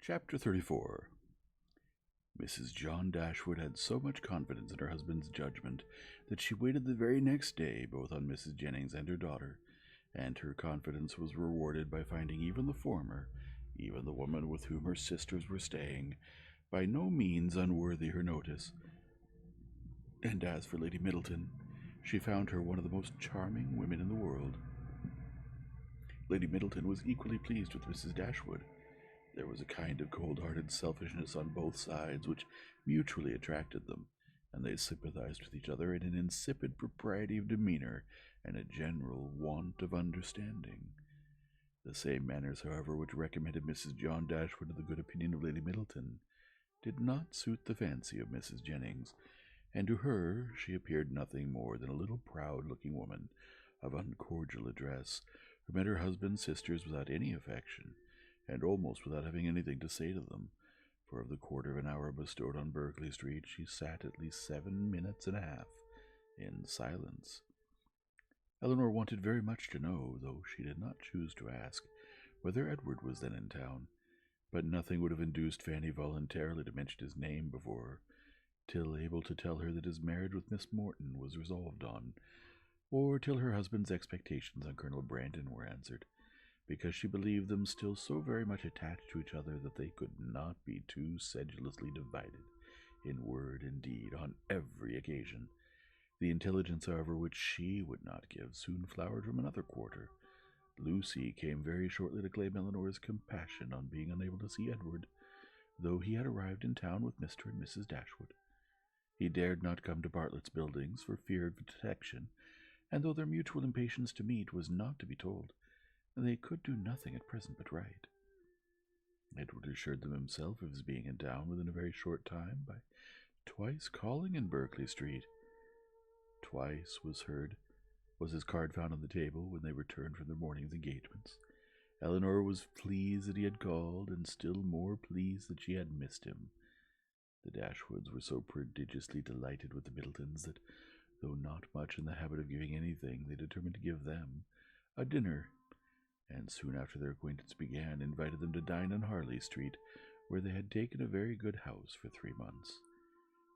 Chapter 34. Mrs. John Dashwood had so much confidence in her husband's judgment that she waited the very next day both on Mrs. Jennings and her daughter, and her confidence was rewarded by finding even the former, even the woman with whom her sisters were staying, by no means unworthy her notice. And as for Lady Middleton, she found her one of the most charming women in the world. Lady Middleton was equally pleased with Mrs. Dashwood. There was a kind of cold-hearted selfishness on both sides which mutually attracted them, and they sympathized with each other in an insipid propriety of demeanor and a general want of understanding. The same manners, however, which recommended Mrs. John Dashwood to the good opinion of Lady Middleton did not suit the fancy of Mrs. Jennings, and to her she appeared nothing more than a little proud-looking woman of uncordial address, who met her husband's sisters without any affection, and almost without having anything to say to them, for of the quarter of an hour bestowed on Berkeley Street she sat at least 7 minutes and a half in silence. Eleanor wanted very much to know, though she did not choose to ask, whether Edward was then in town, but nothing would have induced Fanny voluntarily to mention his name before her, till able to tell her that his marriage with Miss Morton was resolved on, or till her husband's expectations on Colonel Brandon were answered, because she believed them still so very much attached to each other that they could not be too sedulously divided, in word and deed, on every occasion. The intelligence, however, which she would not give, soon flowered from another quarter. Lucy came very shortly to claim Eleanor's compassion on being unable to see Edward, though he had arrived in town with Mr. and Mrs. Dashwood. He dared not come to Bartlett's Buildings for fear of detection, and though their mutual impatience to meet was not to be told, they could do nothing at present but write. Edward assured them himself of his being in town within a very short time by twice calling in Berkeley Street. Twice was his card found on the table when they returned from their morning's engagements. Eleanor was pleased that he had called, and still more pleased that she had missed him. The Dashwoods were so prodigiously delighted with the Middletons that, though not much in the habit of giving anything, they determined to give them a dinner, and soon after their acquaintance began, invited them to dine in Harley Street, where they had taken a very good house for 3 months.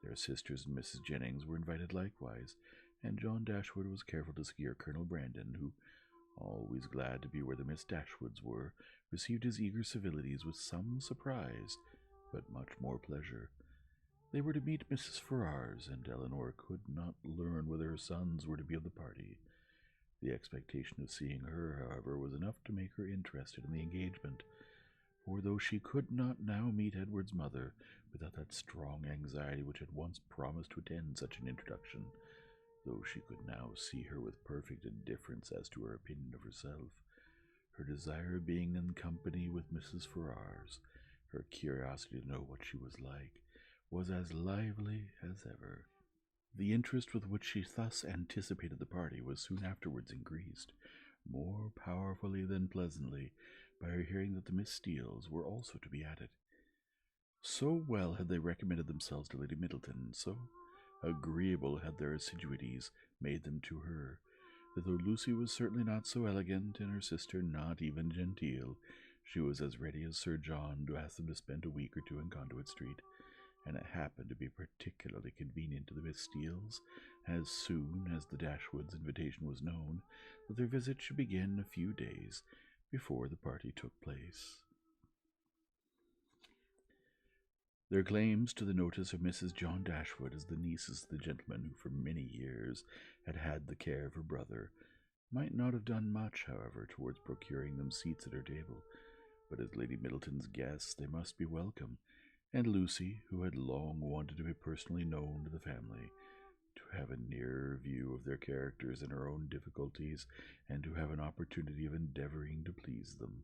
Their sisters and Mrs. Jennings were invited likewise, and John Dashwood was careful to secure Colonel Brandon, who, always glad to be where the Miss Dashwoods were, received his eager civilities with some surprise, but much more pleasure. They were to meet Mrs. Ferrars, and Eleanor could not learn whether her sons were to be of the party. The expectation of seeing her, however, was enough to make her interested in the engagement, for though she could not now meet Edward's mother without that strong anxiety which had once promised to attend such an introduction, though she could now see her with perfect indifference as to her opinion of herself, her desire of being in company with Mrs. Ferrars, her curiosity to know what she was like, was as lively as ever. The interest with which she thus anticipated the party was soon afterwards increased, more powerfully than pleasantly, by her hearing that the Miss Steeles were also to be added. So well had they recommended themselves to Lady Middleton, so agreeable had their assiduities made them to her, that though Lucy was certainly not so elegant, and her sister not even genteel, she was as ready as Sir John to ask them to spend a week or two in Conduit Street, and it happened to be particularly convenient to the Miss Steeles, as soon as the Dashwoods' invitation was known, that their visit should begin a few days before the party took place. Their claims to the notice of Mrs. John Dashwood as the nieces of the gentleman who for many years had had the care of her brother might not have done much, however, towards procuring them seats at her table, but as Lady Middleton's guests they must be welcome, and Lucy, who had long wanted to be personally known to the family, to have a nearer view of their characters and her own difficulties, and to have an opportunity of endeavoring to please them,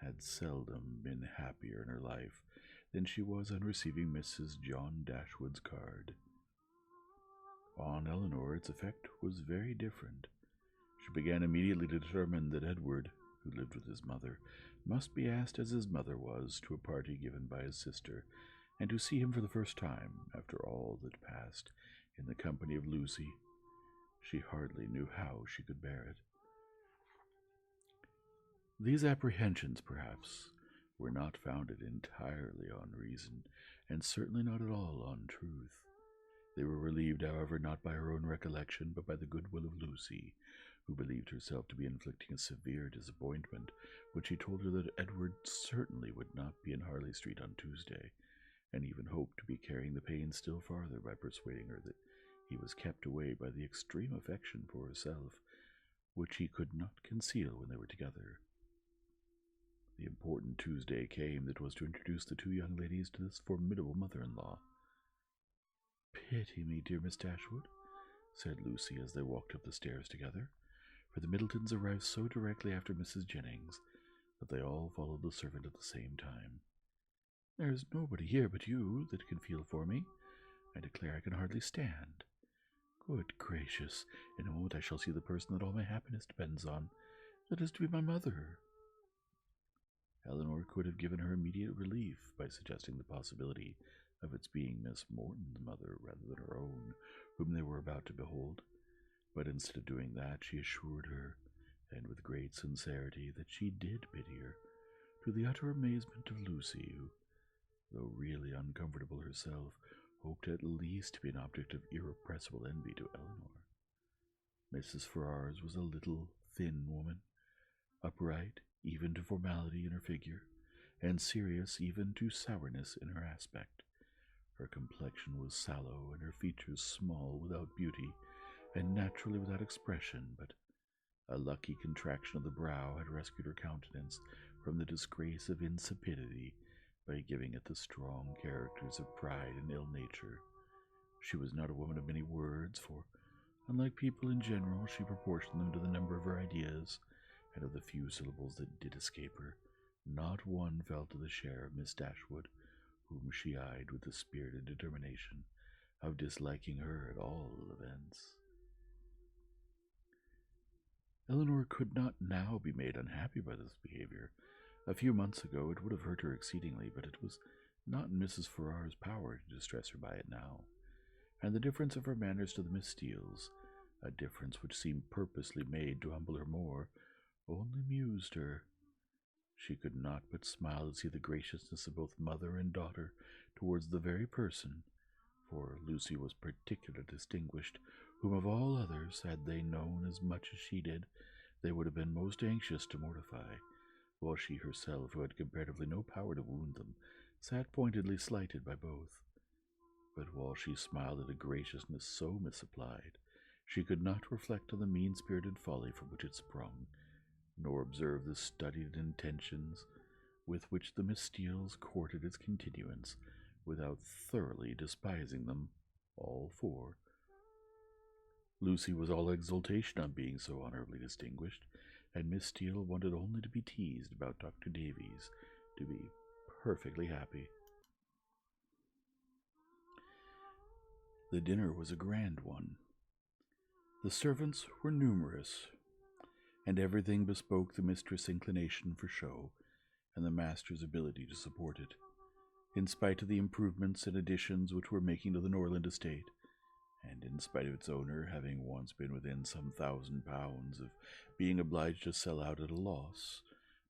had seldom been happier in her life than she was on receiving Mrs. John Dashwood's card. On Eleanor its effect was very different. She began immediately to determine that Edward, who lived with his mother, must be asked as his mother was to a party given by his sister, and to see him for the first time, after all that passed, in the company of Lucy. She hardly knew how she could bear it. These apprehensions, perhaps, were not founded entirely on reason, and certainly not at all on truth. They were relieved, however, not by her own recollection, but by the goodwill of Lucy, who believed herself to be inflicting a severe disappointment when she told her that Edward certainly would not be in Harley Street on Tuesday, and even hoped to be carrying the pain still farther by persuading her that he was kept away by the extreme affection for herself, which he could not conceal when they were together. The important Tuesday came that was to introduce the two young ladies to this formidable mother-in-law. "Pity me, dear Miss Dashwood," said Lucy as they walked up the stairs together, for the Middletons arrived so directly after Mrs. Jennings that they all followed the servant at the same time. "There is nobody here but you that can feel for me. I declare I can hardly stand. Good gracious, in a moment I shall see the person that all my happiness depends on. That is to be my mother." Elinor could have given her immediate relief by suggesting the possibility of its being Miss Morton's mother rather than her own, whom they were about to behold, but instead of doing that, she assured her, and with great sincerity, that she did pity her, to the utter amazement of Lucy, who, though really uncomfortable herself, hoped at least to be an object of irrepressible envy to Elinor. Mrs. Ferrars was a little, thin woman, upright even to formality in her figure, and serious even to sourness in her aspect. Her complexion was sallow, and her features small, without beauty, and naturally without expression, but a lucky contraction of the brow had rescued her countenance from the disgrace of insipidity by giving it the strong characters of pride and ill nature. She was not a woman of many words, for, unlike people in general, she proportioned them to the number of her ideas, and of the few syllables that did escape her, not one fell to the share of Miss Dashwood, whom she eyed with the spirited determination of disliking her at all events. Elinor could not now be made unhappy by this behavior. A few months ago it would have hurt her exceedingly, but it was not in Mrs. Ferrars's power to distress her by it now, and the difference of her manners to the Miss Steeles, a difference which seemed purposely made to humble her more, only amused her. She could not but smile to see the graciousness of both mother and daughter towards the very person, for Lucy was particularly distinguished, whom of all others, had they known as much as she did, they would have been most anxious to mortify, while she herself, who had comparatively no power to wound them, sat pointedly slighted by both. But while she smiled at a graciousness so misapplied, she could not reflect on the mean-spirited folly from which it sprung, nor observe the studied intentions with which the Miss Steeles courted its continuance, without thoroughly despising them, all four. Lucy was all exultation on being so honorably distinguished, and Miss Steele wanted only to be teased about Dr. Davies, to be perfectly happy. The dinner was a grand one. The servants were numerous, and everything bespoke the mistress' inclination for show, and the master's ability to support it, in spite of the improvements and additions which were making to the Norland estate, and in spite of its owner having once been within some £1,000 of being obliged to sell out at a loss.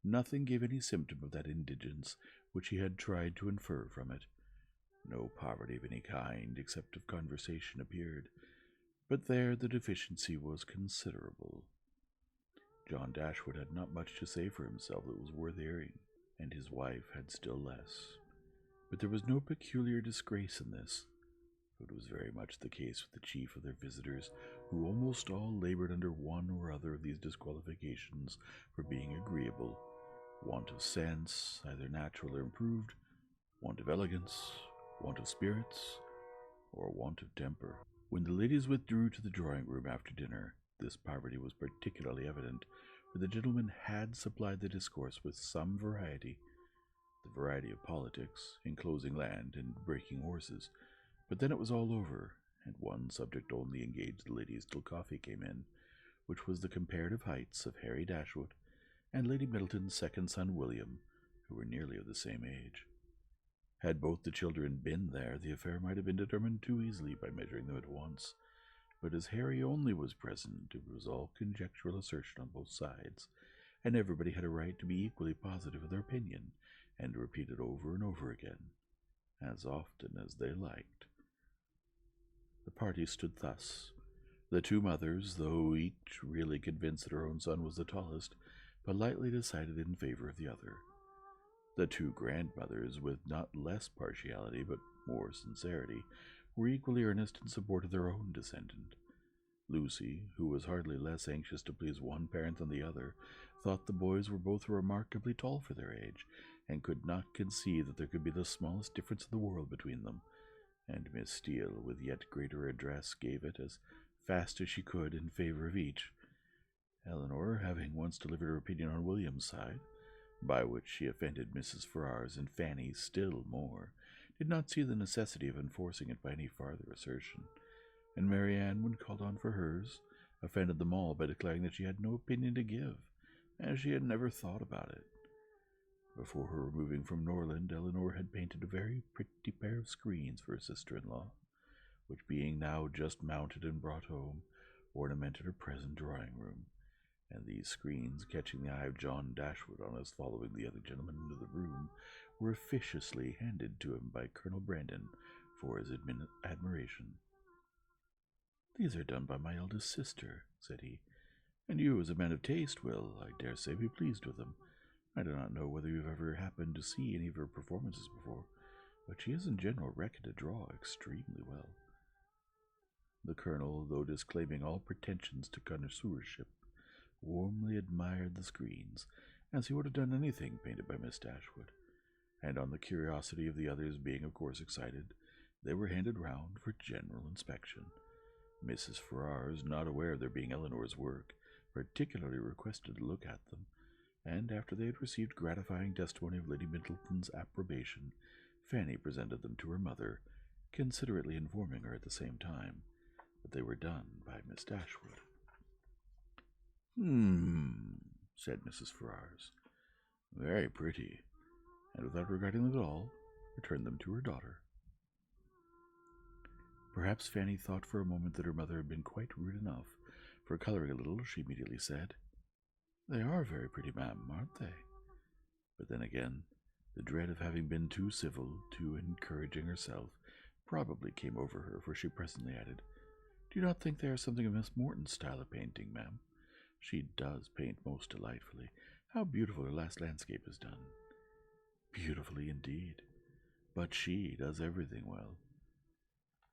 Nothing gave any symptom of that indigence which he had tried to infer from it. No poverty of any kind, except of conversation, appeared, but there the deficiency was considerable. John Dashwood had not much to say for himself that was worth hearing, and his wife had still less. But there was no peculiar disgrace in this. It was very much the case with the chief of their visitors, who almost all labored under one or other of these disqualifications for being agreeable: want of sense, either natural or improved, want of elegance, want of spirits, or want of temper. When the ladies withdrew to the drawing-room after dinner, this poverty was particularly evident, for the gentlemen had supplied the discourse with some variety, the variety of politics, enclosing land, and breaking horses. But then it was all over, and one subject only engaged the ladies till coffee came in, which was the comparative heights of Harry Dashwood and Lady Middleton's second son William, who were nearly of the same age. Had both the children been there, the affair might have been determined too easily by measuring them at once, but as Harry only was present, it was all conjectural assertion on both sides, and everybody had a right to be equally positive of their opinion, and repeated over and over again, as often as they liked. The party stood thus. The two mothers, though each really convinced that her own son was the tallest, politely decided in favor of the other. The two grandmothers, with not less partiality but more sincerity, were equally earnest in support of their own descendant. Lucy, who was hardly less anxious to please one parent than the other, thought the boys were both remarkably tall for their age, and could not conceive that there could be the smallest difference in the world between them, and Miss Steele, with yet greater address, gave it as fast as she could in favor of each. Eleanor, having once delivered her opinion on William's side, by which she offended Mrs. Ferrars and Fanny still more, did not see the necessity of enforcing it by any farther assertion, and Marianne, when called on for hers, offended them all by declaring that she had no opinion to give, as she had never thought about it. Before her removing from Norland, Eleanor had painted a very pretty pair of screens for her sister-in-law, which, being now just mounted and brought home, ornamented her present drawing-room, and these screens, catching the eye of John Dashwood on his following the other gentlemen into the room, were officiously handed to him by Colonel Brandon for his admiration. "These are done by my eldest sister," said he, "and you, as a man of taste, will, I dare say, be pleased with them. I do not know whether you have ever happened to see any of her performances before, but she is in general reckoned to draw extremely well." The colonel, though disclaiming all pretensions to connoisseurship, warmly admired the screens, as he would have done anything painted by Miss Dashwood, and on the curiosity of the others being of course excited, they were handed round for general inspection. Mrs. Ferrars, not aware of their being Eleanor's work, particularly requested to look at them, and after they had received gratifying testimony of Lady Middleton's approbation, Fanny presented them to her mother, considerately informing her at the same time that they were done by Miss Dashwood. Said Mrs. Ferrars. "Very pretty," and without regarding them at all, returned them to her daughter. Perhaps Fanny thought for a moment that her mother had been quite rude enough, for, colouring a little, she immediately said, "They are very pretty, ma'am, aren't they?" But then again, the dread of having been too civil, too encouraging herself, probably came over her, for she presently added, "Do you not think they are something of Miss Morton's style of painting, ma'am? She does paint most delightfully. How beautiful her last landscape is done." "Beautifully indeed. But she does everything well."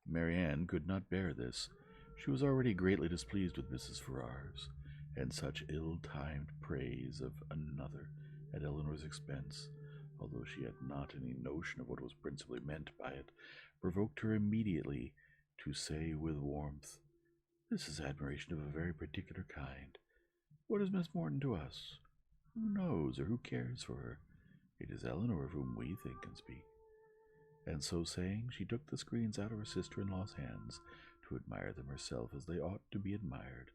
Marianne could not bear this. She was already greatly displeased with Mrs. Ferrars, and such ill-timed praise of another at Eleanor's expense, although she had not any notion of what was principally meant by it, provoked her immediately to say with warmth, "This is admiration of a very particular kind. What is Miss Morton to us? Who knows or who cares for her? It is Eleanor of whom we think and speak." And so saying, she took the screens out of her sister-in-law's hands to admire them herself as they ought to be admired.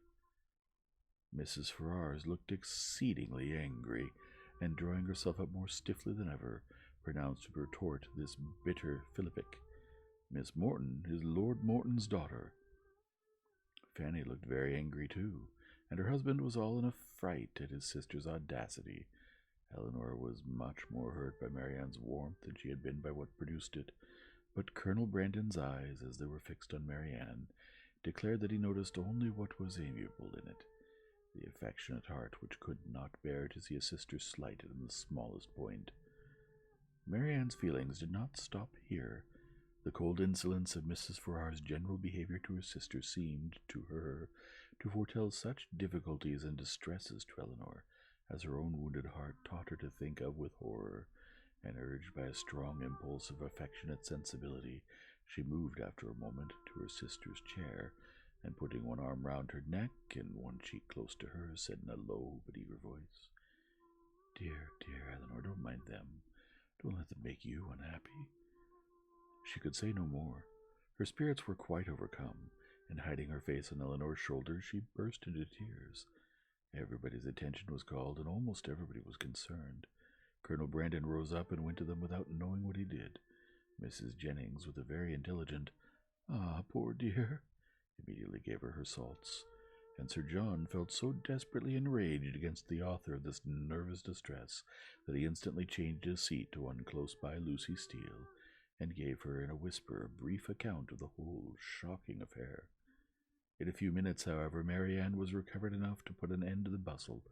Mrs. Ferrars looked exceedingly angry, and drawing herself up more stiffly than ever, pronounced to retort this bitter philippic, "Miss Morton is Lord Morton's daughter." Fanny looked very angry too, and her husband was all in a fright at his sister's audacity. Eleanor was much more hurt by Marianne's warmth than she had been by what produced it, but Colonel Brandon's eyes, as they were fixed on Marianne, declared that he noticed only what was amiable in it, the affectionate heart which could not bear to see a sister slighted in the smallest point. Marianne's feelings did not stop here. The cold insolence of Mrs. Ferrars's general behavior to her sister seemed, to her, to foretell such difficulties and distresses to Eleanor as her own wounded heart taught her to think of with horror, and urged by a strong impulse of affectionate sensibility, she moved after a moment to her sister's chair, and putting one arm round her neck and one cheek close to hers, said in a low but eager voice, "Dear, dear Eleanor, don't mind them. Don't let them make you unhappy." She could say no more. Her spirits were quite overcome, and hiding her face on Eleanor's shoulder, she burst into tears. Everybody's attention was called, and almost everybody was concerned. Colonel Brandon rose up and went to them without knowing what he did. Mrs. Jennings, with a very intelligent, "Ah, poor dear," immediately gave her salts, and Sir John felt so desperately enraged against the author of this nervous distress that he instantly changed his seat to one close by Lucy Steele, and gave her in a whisper a brief account of the whole shocking affair. In a few minutes, however, Marianne was recovered enough to put an end to the bustle,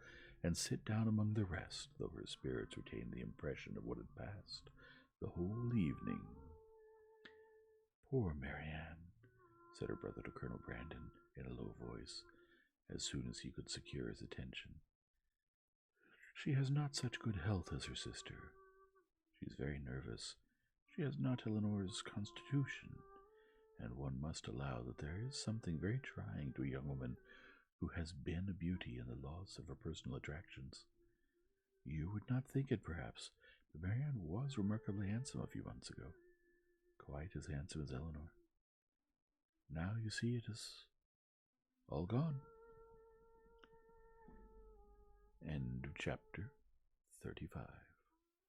and sit down among the rest, though her spirits retained the impression of what had passed the whole evening. "Poor Marianne," said her brother to Colonel Brandon, in a low voice, as soon as he could secure his attention. "She has not such good health as her sister. She is very nervous. She has not Eleanor's constitution, and one must allow that there is something very trying to a young woman who has been a beauty in the loss of her personal attractions. You would not think it, perhaps, but Marianne was remarkably handsome a few months ago, quite as handsome as Eleanor. Now you see it is all gone." End of chapter 35.